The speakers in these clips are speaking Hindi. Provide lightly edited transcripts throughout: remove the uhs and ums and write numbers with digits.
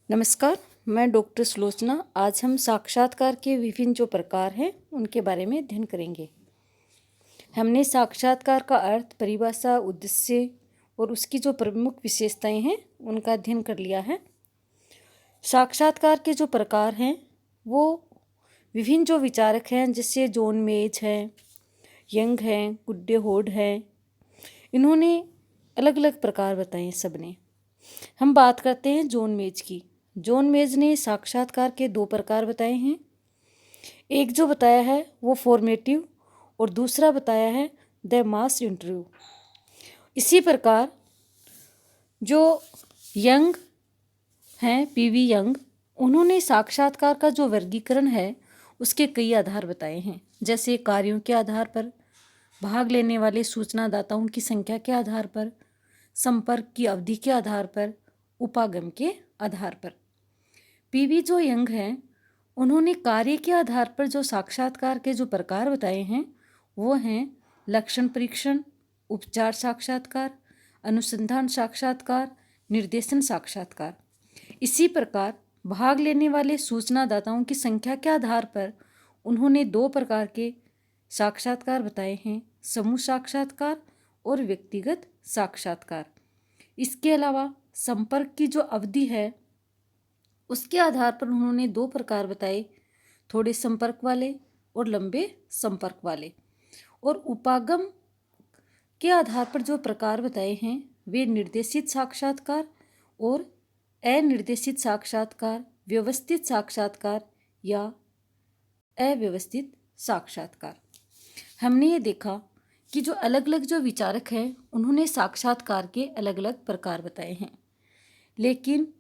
नमस्कार, मैं डॉक्टर सुलोचना। आज हम साक्षात्कार के विभिन्न जो प्रकार हैं उनके बारे में अध्ययन करेंगे। हमने साक्षात्कार का अर्थ, परिभाषा, उद्देश्य और उसकी जो प्रमुख विशेषताएं हैं उनका अध्ययन कर लिया है। साक्षात्कार के जो प्रकार हैं वो विभिन्न जो विचारक हैं, जैसे जॉन मेज हैं, यंग हैं, गुड्डे होड हैं, इन्होंने अलग अलग प्रकार बताए सबने। हम बात करते हैं जॉन मेज की। जॉन मेज ने साक्षात्कार के दो प्रकार बताए हैं। एक जो बताया है वो फॉर्मेटिव और दूसरा बताया है द मास इंटरव्यू। इसी प्रकार जो यंग हैं, पीवी यंग, उन्होंने साक्षात्कार का जो वर्गीकरण है उसके कई आधार बताए हैं, जैसे कार्यों के आधार पर, भाग लेने वाले सूचनादाताओं की संख्या के आधार पर, संपर्क की अवधि के आधार पर, उपागम के आधार पर। पीवी जो यंग हैं उन्होंने कार्य के आधार पर जो साक्षात्कार के जो प्रकार बताए हैं वो हैं लक्षण परीक्षण, उपचार साक्षात्कार, अनुसंधान साक्षात्कार, निर्देशन साक्षात्कार। इसी प्रकार भाग लेने वाले सूचनादाताओं की संख्या के आधार पर उन्होंने दो प्रकार के साक्षात्कार बताए हैं, समूह साक्षात्कार और व्यक्तिगत साक्षात्कार। इसके अलावा संपर्क की जो अवधि है उसके आधार पर उन्होंने दो प्रकार बताए, थोड़े संपर्क वाले और लंबे संपर्क वाले। और उपागम के आधार पर जो प्रकार बताए हैं वे निर्देशित साक्षात्कार और अनिर्देशित साक्षात्कार, व्यवस्थित साक्षात्कार या अव्यवस्थित साक्षात्कार। हमने ये देखा कि जो अलग अलग जो विचारक हैं उन्होंने साक्षात्कार के अलग अलग प्रकार बताए हैं, लेकिन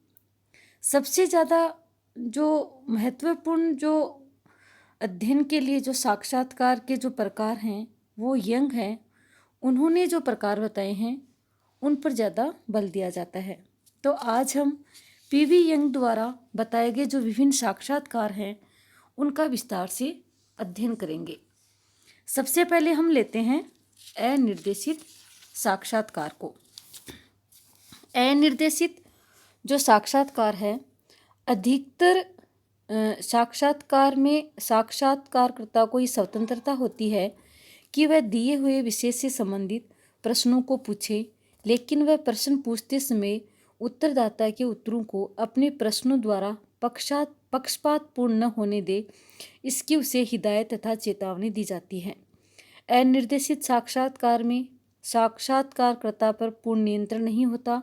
सबसे ज़्यादा जो महत्वपूर्ण जो अध्ययन के लिए जो साक्षात्कार के जो प्रकार हैं वो यंग हैं। उन्होंने जो प्रकार बताए हैं उन पर ज़्यादा बल दिया जाता है। तो आज हम पीवी यंग द्वारा बताए गए जो विभिन्न साक्षात्कार हैं उनका विस्तार से अध्ययन करेंगे। सबसे पहले हम लेते हैं अनिर्देशित साक्षात्कार को। अनिर्देशित जो साक्षात्कार है, अधिकतर साक्षात्कार में साक्षात्कारकर्ता को ये स्वतंत्रता होती है कि वह दिए हुए विषय से संबंधित प्रश्नों को पूछे, लेकिन वह प्रश्न पूछते समय उत्तरदाता के उत्तरों को अपने प्रश्नों द्वारा पक्षपातपूर्ण न होने दे, इसकी उसे हिदायत तथा चेतावनी दी जाती है। अनिर्देशित साक्षात्कार में साक्षात्कारकर्ता पर पूर्ण नियंत्रण नहीं होता,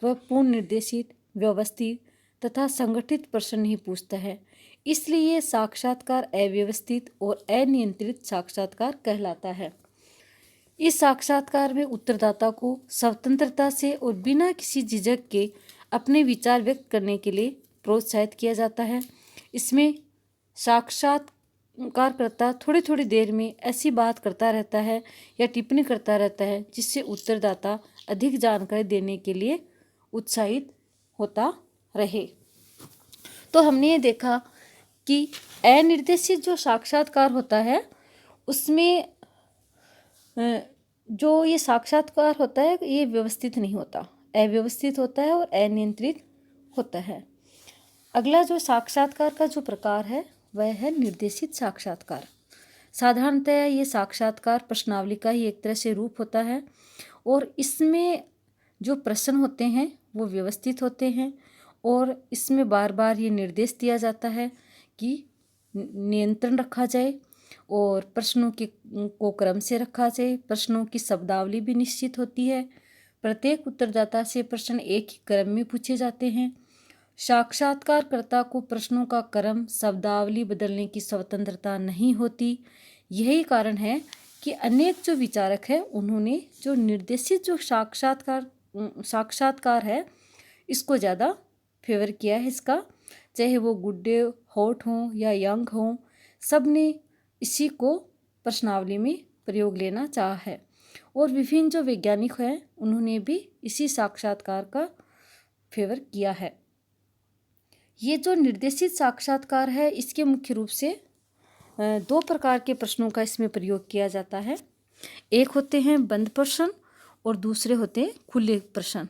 वह पूर्ण निर्देशित, व्यवस्थित तथा संगठित प्रश्न नहीं पूछता है, इसलिए साक्षात्कार अव्यवस्थित और अनियंत्रित साक्षात्कार कहलाता है। इस साक्षात्कार में उत्तरदाता को स्वतंत्रता से और बिना किसी झिझक के अपने विचार व्यक्त करने के लिए प्रोत्साहित किया जाता है। इसमें साक्षात्कारकर्ता थोड़ी थोड़ी देर में ऐसी बात करता रहता है या टिप्पणी करता रहता है जिससे उत्तरदाता अधिक जानकारी देने के लिए उत्साहित होता रहे। तो हमने ये देखा कि अनिर्देशित जो साक्षात्कार होता है उसमें जो ये साक्षात्कार होता है ये व्यवस्थित नहीं होता, अव्यवस्थित होता है और अनियंत्रित होता है। अगला जो साक्षात्कार का जो प्रकार है वह है निर्देशित साक्षात्कार। साधारणतः ये साक्षात्कार प्रश्नावली का ही एक तरह से रूप होता है और इसमें जो प्रश्न होते हैं वो व्यवस्थित होते हैं और इसमें बार बार ये निर्देश दिया जाता है कि नियंत्रण रखा जाए और प्रश्नों को क्रम से रखा जाए। प्रश्नों की शब्दावली भी निश्चित होती है। प्रत्येक उत्तरदाता से प्रश्न एक ही क्रम में पूछे जाते हैं। साक्षात्कारकर्ता को प्रश्नों का क्रम, शब्दावली बदलने की स्वतंत्रता नहीं होती। यही कारण है कि अनेक जो विचारक हैं उन्होंने जो निर्देशित जो साक्षात्कार है इसको ज़्यादा फेवर किया है इसका, चाहे वो गुड्डे होट हों या यंग हों, सब ने इसी को प्रश्नावली में प्रयोग लेना चाहा है। और विभिन्न जो वैज्ञानिक हैं उन्होंने भी इसी साक्षात्कार का फेवर किया है। ये जो निर्देशित साक्षात्कार है इसके मुख्य रूप से दो प्रकार के प्रश्नों का इसमें प्रयोग किया जाता है। एक होते हैं बंद प्रश्न और दूसरे होते हैं खुले प्रश्न।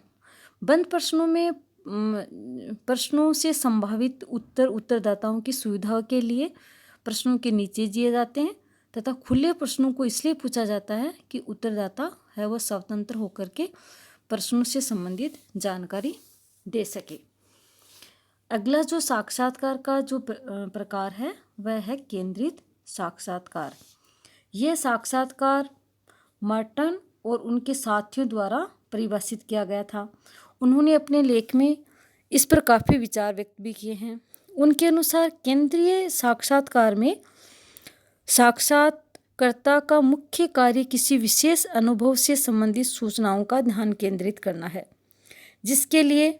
बंद प्रश्नों में प्रश्नों से संभावित उत्तरदाताओं की सुविधा के लिए प्रश्नों के नीचे दिए जाते हैं तथा खुले प्रश्नों को इसलिए पूछा जाता है कि उत्तरदाता है वह स्वतंत्र होकर के प्रश्नों से संबंधित जानकारी दे सके। अगला जो साक्षात्कार का जो प्रकार है वह है केंद्रित साक्षात्कार। यह साक्षात्कार मर्टन और उनके साथियों द्वारा परिभाषित किया गया था। उन्होंने अपने लेख में इस पर काफ़ी विचार व्यक्त भी किए हैं। उनके अनुसार केंद्रीय साक्षात्कार में साक्षात्कारकर्ता का मुख्य कार्य किसी विशेष अनुभव से संबंधित सूचनाओं का ध्यान केंद्रित करना है, जिसके लिए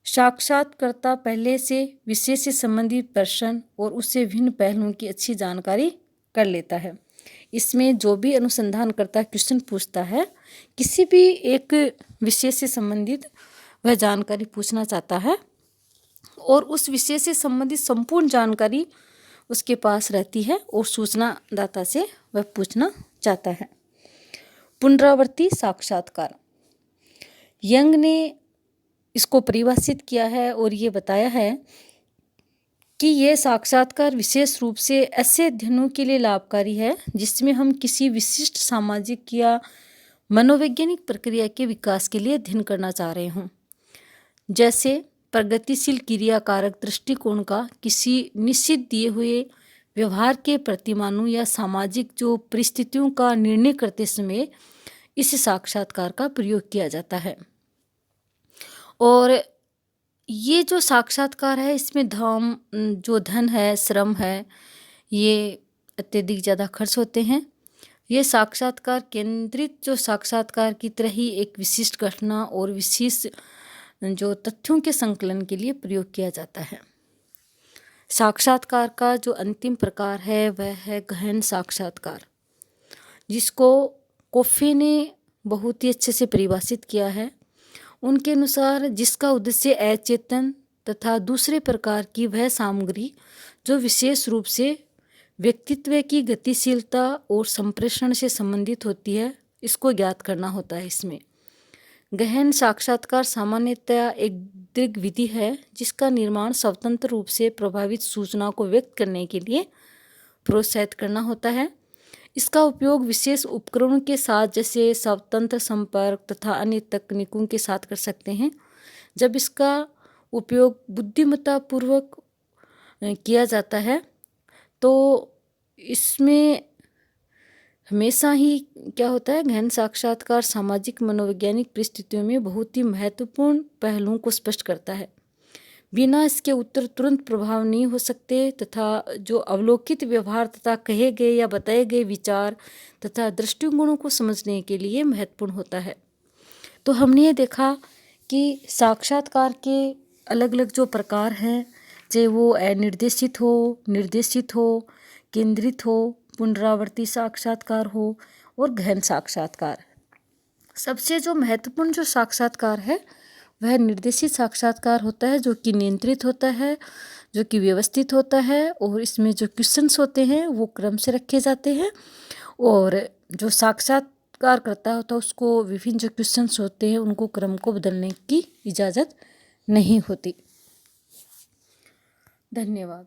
साक्षात्कारकर्ता पहले से विषय से संबंधित प्रश्न और उससे भिन्न पहलुओं की अच्छी जानकारी कर लेता है। इसमें जो भी अनुसंधानकर्ता क्वेश्चन पूछता है, किसी भी एक विषय से संबंधित वह जानकारी पूछना चाहता है और उस विषय से संबंधित संपूर्ण जानकारी उसके पास रहती है और सूचनादाता से वह पूछना चाहता है। पुनरावर्ती साक्षात्कार, यंग ने इसको परिभाषित किया है और ये बताया है कि यह साक्षात्कार विशेष रूप से ऐसे अध्ययनों के लिए लाभकारी है जिसमें हम किसी विशिष्ट सामाजिक या मनोवैज्ञानिक प्रक्रिया के विकास के लिए अध्ययन करना चाह रहे हों, जैसे प्रगतिशील क्रियाकारक दृष्टिकोण का किसी निश्चित दिए हुए व्यवहार के प्रतिमानों या सामाजिक जो परिस्थितियों का निर्णय करते समय इस साक्षात्कार का प्रयोग किया जाता है। और ये जो साक्षात्कार है इसमें जो धन है, श्रम है, ये अत्यधिक ज़्यादा खर्च होते हैं। ये साक्षात्कार केंद्रित जो साक्षात्कार की तरह ही एक विशिष्ट घटना और विशेष जो तथ्यों के संकलन के लिए प्रयोग किया जाता है। साक्षात्कार का जो अंतिम प्रकार है वह है गहन साक्षात्कार, जिसको कोफे ने बहुत ही अच्छे से परिभाषित किया है। उनके अनुसार जिसका उद्देश्य अचेतन तथा दूसरे प्रकार की वह सामग्री जो विशेष रूप से व्यक्तित्व की गतिशीलता और संप्रेषण से संबंधित होती है, इसको ज्ञात करना होता है। इसमें गहन साक्षात्कार सामान्यतया एक दीर्घ विधि है जिसका निर्माण स्वतंत्र रूप से प्रभावित सूचना को व्यक्त करने के लिए प्रोत्साहित करना होता है। इसका उपयोग विशेष उपकरणों के साथ जैसे स्वतंत्र संपर्क तथा अन्य तकनीकों के साथ कर सकते हैं। जब इसका उपयोग बुद्धिमत्तापूर्वक किया जाता है तो इसमें हमेशा ही क्या होता है, गहन साक्षात्कार सामाजिक मनोवैज्ञानिक परिस्थितियों में बहुत ही महत्वपूर्ण पहलुओं को स्पष्ट करता है। बिना इसके उत्तर तुरंत प्रभाव नहीं हो सकते तथा जो अवलोकित व्यवहार तथा कहे गए या बताए गए विचार तथा दृष्टिकोणों को समझने के लिए महत्वपूर्ण होता है। तो हमने ये देखा कि साक्षात्कार के अलग अलग जो प्रकार हैं, चाहे वो अनिर्देशित हो, निर्देशित हो, केंद्रित हो, पुनरावर्ती साक्षात्कार हो और गहन साक्षात्कार। सबसे जो महत्वपूर्ण जो साक्षात्कार है वह निर्देशित साक्षात्कार होता है, जो कि नियंत्रित होता है, जो कि व्यवस्थित होता है और इसमें जो क्वेश्चंस होते हैं वो क्रम से रखे जाते हैं और जो साक्षात्कार करता होता है उसको विभिन्न जो क्वेश्चंस होते हैं उनको क्रम को बदलने की इजाज़त नहीं होती। धन्यवाद।